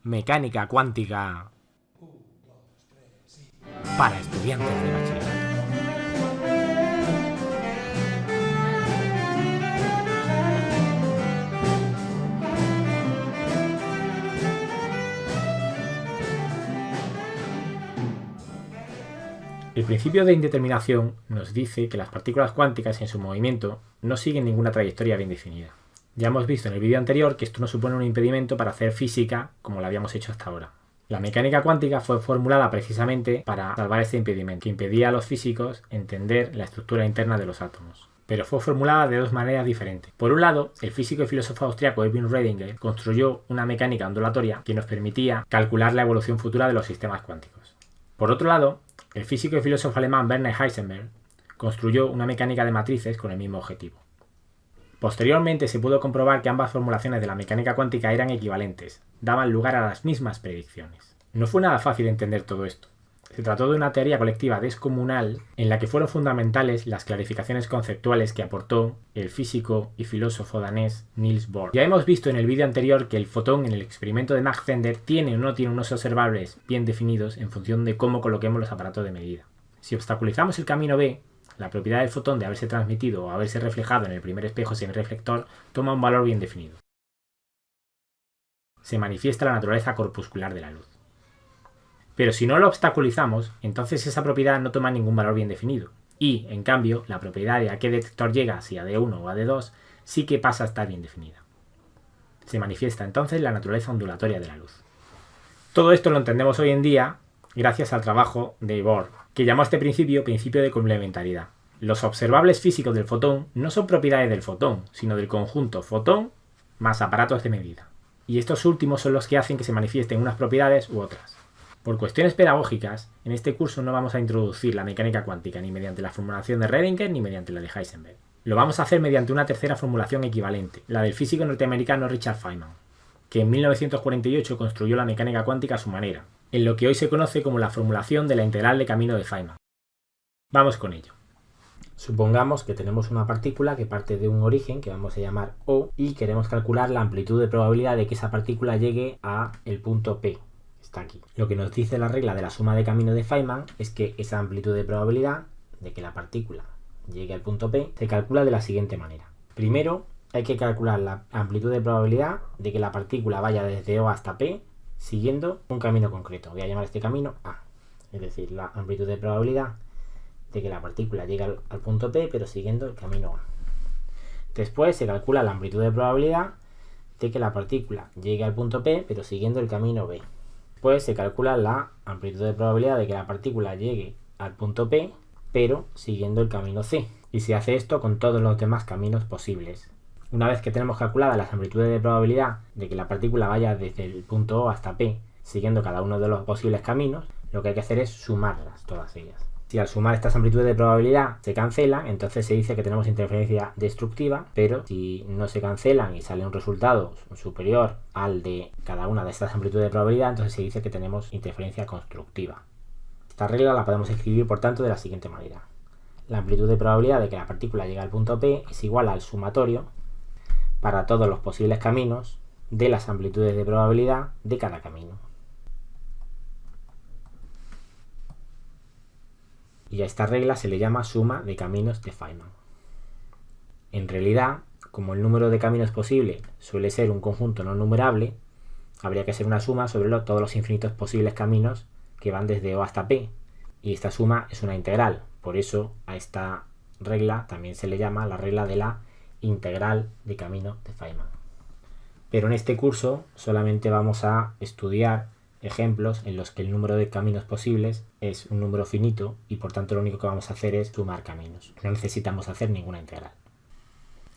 Mecánica cuántica para estudiantes de bachillerato. El principio de indeterminación nos dice que las partículas cuánticas en su movimiento no siguen ninguna trayectoria bien definida. Ya hemos visto en el vídeo anterior que esto no supone un impedimento para hacer física como lo habíamos hecho hasta ahora. La mecánica cuántica fue formulada precisamente para salvar este impedimento, que impedía a los físicos entender la estructura interna de los átomos. Pero fue formulada de dos maneras diferentes. Por un lado, el físico y filósofo austriaco Erwin Rödinger construyó una mecánica ondulatoria que nos permitía calcular la evolución futura de los sistemas cuánticos. Por otro lado, el físico y filósofo alemán Werner Heisenberg construyó una mecánica de matrices con el mismo objetivo. Posteriormente se pudo comprobar que ambas formulaciones de la mecánica cuántica eran equivalentes, daban lugar a las mismas predicciones. No fue nada fácil entender todo esto. Se trató de una teoría colectiva descomunal en la que fueron fundamentales las clarificaciones conceptuales que aportó el físico y filósofo danés Niels Bohr. Ya hemos visto en el vídeo anterior que el fotón en el experimento de Mach Zehnder tiene o no tiene unos observables bien definidos en función de cómo coloquemos los aparatos de medida. Si obstaculizamos el camino B, la propiedad del fotón de haberse transmitido o haberse reflejado en el primer espejo semirreflector toma un valor bien definido. Se manifiesta la naturaleza corpuscular de la luz. Pero si no lo obstaculizamos, entonces esa propiedad no toma ningún valor bien definido. Y, en cambio, la propiedad de a qué detector llega, si a D1 o a D2, sí que pasa a estar bien definida. Se manifiesta entonces la naturaleza ondulatoria de la luz. Todo esto lo entendemos hoy en día gracias al trabajo de Bohr, que llamó a este principio de complementariedad. Los observables físicos del fotón no son propiedades del fotón, sino del conjunto fotón más aparatos de medida. Y estos últimos son los que hacen que se manifiesten unas propiedades u otras. Por cuestiones pedagógicas, en este curso no vamos a introducir la mecánica cuántica ni mediante la formulación de Rödinger ni mediante la de Heisenberg. Lo vamos a hacer mediante una tercera formulación equivalente, la del físico norteamericano Richard Feynman, que en 1948 construyó la mecánica cuántica a su manera, en lo que hoy se conoce como la formulación de la integral de camino de Feynman. Vamos con ello. Supongamos que tenemos una partícula que parte de un origen que vamos a llamar O y queremos calcular la amplitud de probabilidad de que esa partícula llegue a el punto P. Está aquí. Lo que nos dice la regla de la suma de camino de Feynman es que esa amplitud de probabilidad de que la partícula llegue al punto P se calcula de la siguiente manera. Primero hay que calcular la amplitud de probabilidad de que la partícula vaya desde O hasta P siguiendo un camino concreto. Voy a llamar este camino A. Es decir, la amplitud de probabilidad de que la partícula llegue al punto P pero siguiendo el camino A. Después se calcula la amplitud de probabilidad de que la partícula llegue al punto P pero siguiendo el camino B. Después se calcula la amplitud de probabilidad de que la partícula llegue al punto P, pero siguiendo el camino C. Y se hace esto con todos los demás caminos posibles. Una vez que tenemos calculadas las amplitudes de probabilidad de que la partícula vaya desde el punto O hasta P, siguiendo cada uno de los posibles caminos, lo que hay que hacer es sumarlas todas ellas. Si al sumar estas amplitudes de probabilidad se cancelan, entonces se dice que tenemos interferencia destructiva, pero si no se cancelan y sale un resultado superior al de cada una de estas amplitudes de probabilidad, entonces se dice que tenemos interferencia constructiva. Esta regla la podemos escribir, por tanto, de la siguiente manera. La amplitud de probabilidad de que la partícula llegue al punto P es igual al sumatorio para todos los posibles caminos de las amplitudes de probabilidad de cada camino. Y a esta regla se le llama suma de caminos de Feynman. En realidad, como el número de caminos posible suele ser un conjunto no numerable, habría que hacer una suma sobre todos los infinitos posibles caminos que van desde O hasta P. Y esta suma es una integral. Por eso a esta regla también se le llama la regla de la integral de camino de Feynman. Pero en este curso solamente vamos a estudiar ejemplos en los que el número de caminos posibles es un número finito y por tanto lo único que vamos a hacer es sumar caminos. No necesitamos hacer ninguna integral.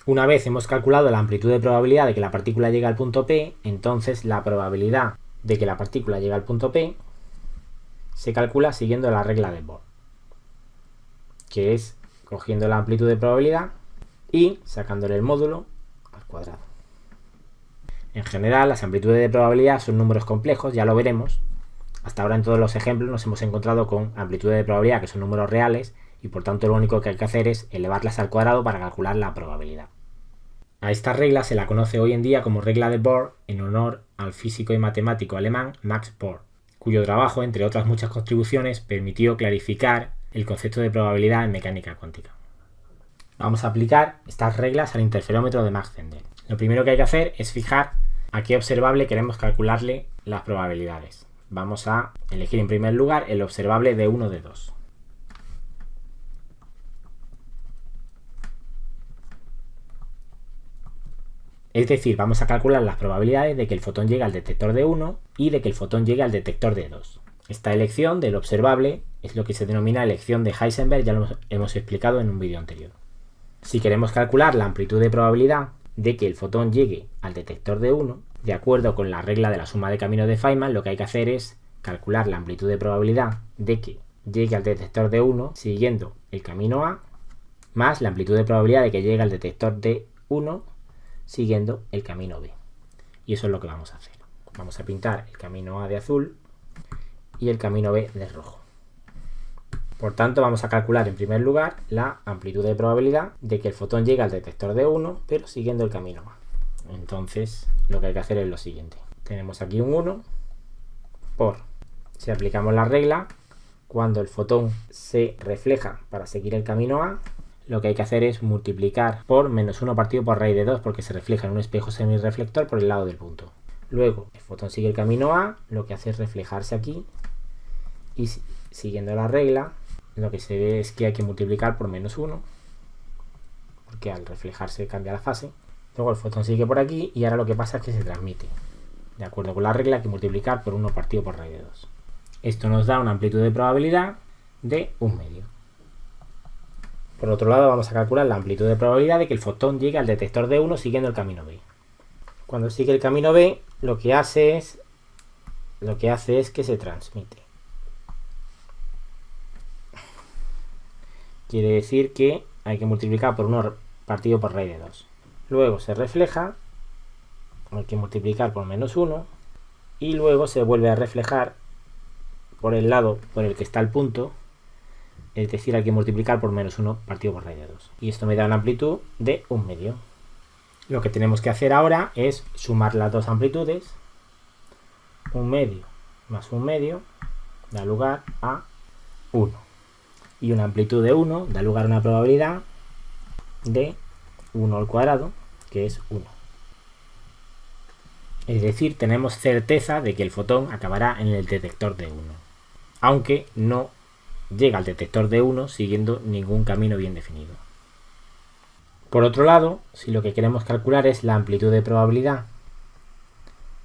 Una vez hemos calculado la amplitud de probabilidad de que la partícula llegue al punto P, entonces la probabilidad de que la partícula llegue al punto P se calcula siguiendo la regla de Bohr, que es cogiendo la amplitud de probabilidad y sacándole el módulo al cuadrado. En general, las amplitudes de probabilidad son números complejos, ya lo veremos. Hasta ahora en todos los ejemplos nos hemos encontrado con amplitudes de probabilidad que son números reales y por tanto lo único que hay que hacer es elevarlas al cuadrado para calcular la probabilidad. A esta regla se la conoce hoy en día como regla de Born en honor al físico y matemático alemán Max Born, cuyo trabajo, entre otras muchas contribuciones, permitió clarificar el concepto de probabilidad en mecánica cuántica. Vamos a aplicar estas reglas al interferómetro de Mach-Zehnder. Lo primero que hay que hacer es fijar a qué observable queremos calcularle las probabilidades. Vamos a elegir en primer lugar el observable D1 de 2. Es decir, vamos a calcular las probabilidades de que el fotón llegue al detector de 1 y de que el fotón llegue al detector de 2. Esta elección del observable es lo que se denomina elección de Heisenberg, ya lo hemos explicado en un vídeo anterior. Si queremos calcular la amplitud de probabilidad de que el fotón llegue al detector de 1, de acuerdo con la regla de la suma de caminos de Feynman, lo que hay que hacer es calcular la amplitud de probabilidad de que llegue al detector de 1 siguiendo el camino A, más la amplitud de probabilidad de que llegue al detector de 1 siguiendo el camino B. Y eso es lo que vamos a hacer. Vamos a pintar el camino A de azul y el camino B de rojo. Por tanto, vamos a calcular en primer lugar la amplitud de probabilidad de que el fotón llegue al detector de 1, pero siguiendo el camino A. Entonces, lo que hay que hacer es lo siguiente. Tenemos aquí un 1 por, si aplicamos la regla, cuando el fotón se refleja para seguir el camino A, lo que hay que hacer es multiplicar por menos 1 partido por raíz de 2, porque se refleja en un espejo semirreflector por el lado del punto. Luego, el fotón sigue el camino A, lo que hace es reflejarse aquí, y siguiendo la regla, lo que se ve es que hay que multiplicar por menos 1, porque al reflejarse cambia la fase. Luego el fotón sigue por aquí, y ahora lo que pasa es que se transmite. De acuerdo con la regla, hay que multiplicar por 1 partido por raíz de 2. Esto nos da una amplitud de probabilidad de 1/2. Por otro lado, vamos a calcular la amplitud de probabilidad de que el fotón llegue al detector de 1 siguiendo el camino B. Cuando sigue el camino B, lo que hace es que se transmite. Quiere decir que hay que multiplicar por 1 partido por raíz de 2. Luego se refleja, hay que multiplicar por menos 1, y luego se vuelve a reflejar por el lado por el que está el punto, es decir, hay que multiplicar por menos 1 partido por raíz de 2. Y esto me da una amplitud de 1/2. Lo que tenemos que hacer ahora es sumar las dos amplitudes. 1/2 más 1/2 da lugar a 1. Y una amplitud de 1 da lugar a una probabilidad de 1 al cuadrado, que es 1. Es decir, tenemos certeza de que el fotón acabará en el detector de 1, aunque no llega al detector de 1 siguiendo ningún camino bien definido. Por otro lado, si lo que queremos calcular es la amplitud de probabilidad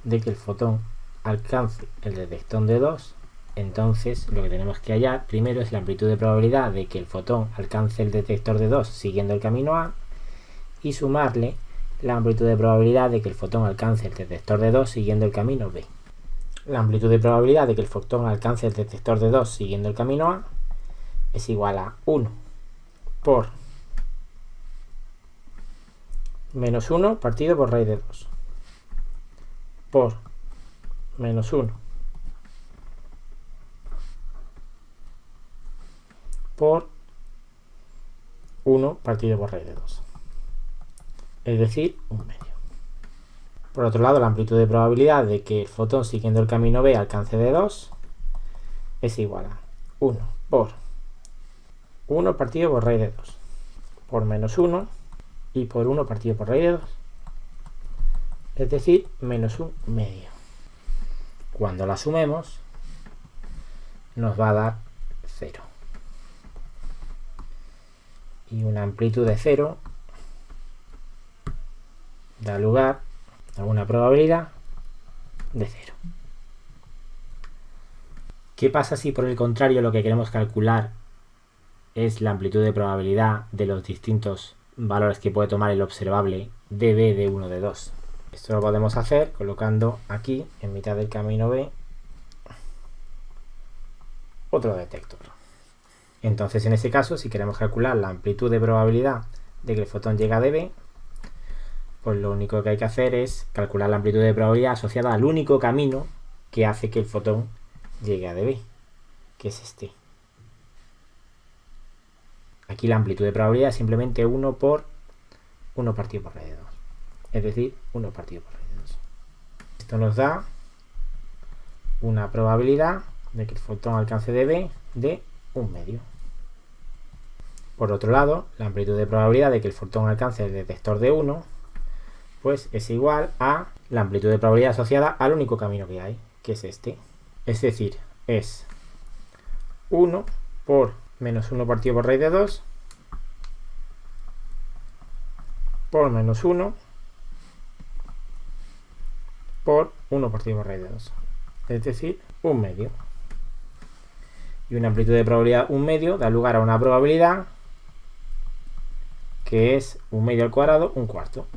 de que el fotón alcance el detector de 2, entonces lo que tenemos que hallar primero es la amplitud de probabilidad de que el fotón alcance el detector de 2 siguiendo el camino A, y sumarle la amplitud de probabilidad de que el fotón alcance el detector de 2 siguiendo el camino B. La amplitud de probabilidad de que el fotón alcance el detector de 2 siguiendo el camino A es igual a 1 por menos 1 partido por raíz de 2 por menos 1 por 1 partido por raíz de 2, es decir, 1/2. Por otro lado, la amplitud de probabilidad de que el fotón siguiendo el camino B alcance de 2 es igual a 1 por 1 partido por raíz de 2 por menos 1 y por 1 partido por raíz de 2, es decir, menos 1/2. Cuando la sumemos nos va a dar 0. Y una amplitud de 0 da lugar a una probabilidad de 0. ¿Qué pasa si por el contrario lo que queremos calcular es la amplitud de probabilidad de los distintos valores que puede tomar el observable dB de 1 de 2? Esto lo podemos hacer colocando aquí en mitad del camino B otro detector. Entonces, en ese caso, si queremos calcular la amplitud de probabilidad de que el fotón llegue a dB, pues lo único que hay que hacer es calcular la amplitud de probabilidad asociada al único camino que hace que el fotón llegue a dB, que es este. Aquí la amplitud de probabilidad es simplemente 1 por 1 partido por raíz de 2. es decir, 1 partido por raíz de 2. Esto nos da una probabilidad de que el fotón alcance de B de 1/2. Por otro lado, la amplitud de probabilidad de que el fotón alcance el detector de 1 pues es igual a la amplitud de probabilidad asociada al único camino que hay, que es este. Es decir, es 1 por menos 1 partido por raíz de 2 por menos 1 por 1 partido por raíz de 2. Es decir, 1/2. Y una amplitud de probabilidad 1/2 da lugar a una probabilidad que es 1/2 al cuadrado, 1/4.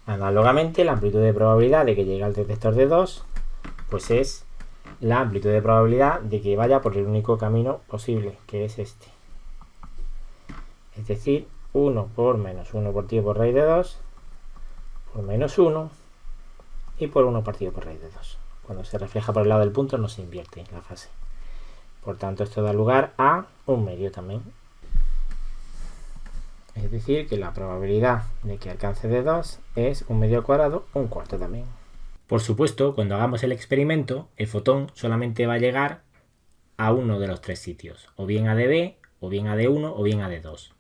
Análogamente, la amplitud de probabilidad de que llegue al detector de 2 pues es la amplitud de probabilidad de que vaya por el único camino posible, que es este. Es decir, 1 por menos 1 partido por raíz de 2 por menos 1 y por 1 partido por raíz de 2. Cuando se refleja por el lado del punto no se invierte la fase. Por tanto, esto da lugar a 1/2 también. Es decir, que la probabilidad de que alcance de 2 es 1/2 al cuadrado, 1/4 también. Por supuesto, cuando hagamos el experimento, el fotón solamente va a llegar a uno de los tres sitios, o bien a DB, o bien a D1, o bien a D2.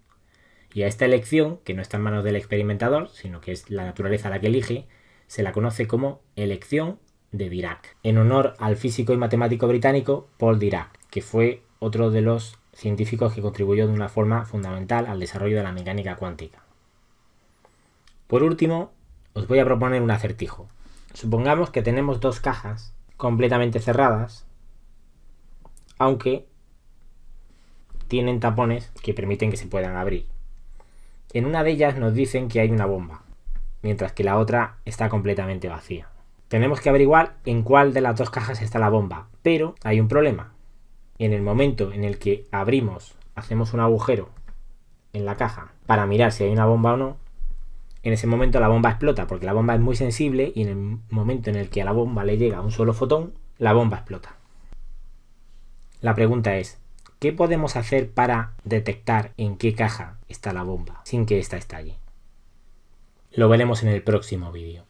Y a esta elección, que no está en manos del experimentador, sino que es la naturaleza la que elige, se la conoce como elección de Dirac, en honor al físico y matemático británico Paul Dirac, que fue otro de los científicos que contribuyó de una forma fundamental al desarrollo de la mecánica cuántica. Por último, os voy a proponer un acertijo. Supongamos que tenemos dos cajas completamente cerradas, aunque tienen tapones que permiten que se puedan abrir. En una de ellas nos dicen que hay una bomba, mientras que la otra está completamente vacía. Tenemos que averiguar en cuál de las dos cajas está la bomba, pero hay un problema. En el momento en el que abrimos, hacemos un agujero en la caja para mirar si hay una bomba o no, en ese momento la bomba explota, porque la bomba es muy sensible y en el momento en el que a la bomba le llega un solo fotón, la bomba explota. La pregunta es, ¿qué podemos hacer para detectar en qué caja está la bomba sin que ésta estalle? Lo veremos en el próximo vídeo.